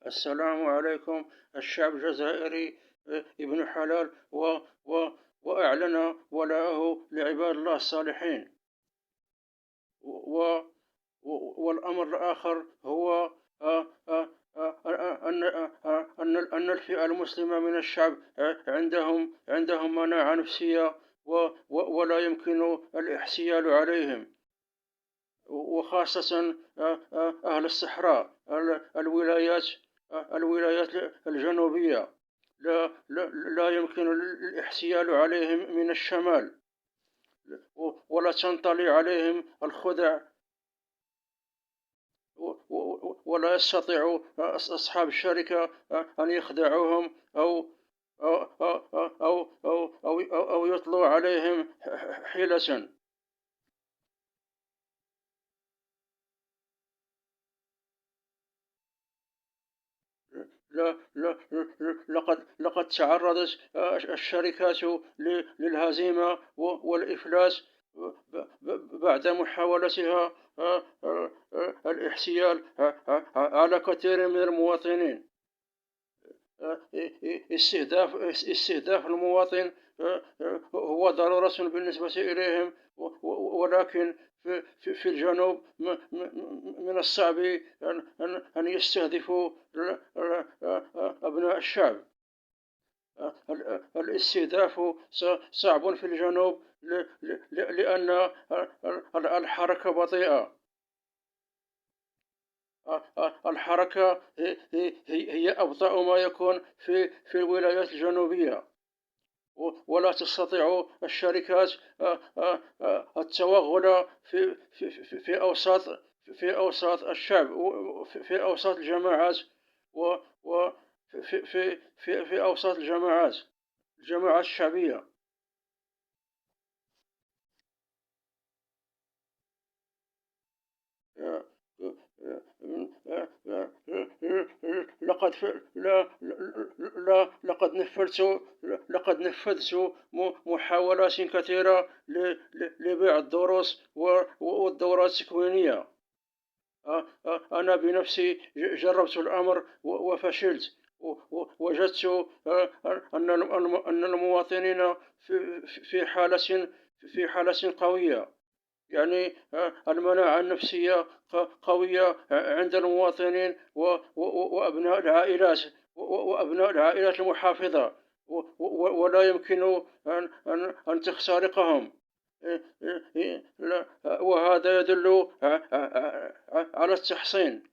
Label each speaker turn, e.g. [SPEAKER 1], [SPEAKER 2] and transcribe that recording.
[SPEAKER 1] السلام عليكم. الشعب الجزائري ابن حلال وأعلن ولاءه لعباد الله الصالحين. و والأمر الآخر هو أن الفئة المسلمة من الشعب عندهم مناعة نفسية، ولا يمكن الاحتيال عليهم، وخاصة أهل الصحراء، الولايات الجنوبية. لا يمكن الاحتيال عليهم من الشمال، ولا تنطلي عليهم الخدع، ولا يستطيع أصحاب الشركة أن يخدعوهم أو يطلوا عليهم حيلة. لقد تعرضت الشركات للهزيمة والإفلاس بعد محاولتها الاحتيال على كثير من المواطنين. استهداف المواطن هو ضرورة بالنسبة إليهم، ولكن في الجنوب من الصعب أن يستهدفوا أبناء الشعب. الاستهداف صعب في الجنوب لأن الحركة بطيئة. الحركة هي أبطأ ما يكون في الولايات الجنوبية، ولا تستطيع الشركات التوغل في أوساط الشعب، في أوساط الجماعات، في أوساط الجماعات الشعبية. لقد ف... لا لا لقد نفذت محاولات كثيرة لبيع الدروس والدورات التكوينية. أنا بنفسي جربت الأمر وفشلت. وجدت أن المواطنين في حالة قوية. يعني المناعة النفسية قوية عند المواطنين وأبناء العائلات، المحافظة، ولا يمكن أن تخترقهم. وهذا يدل على التحصين.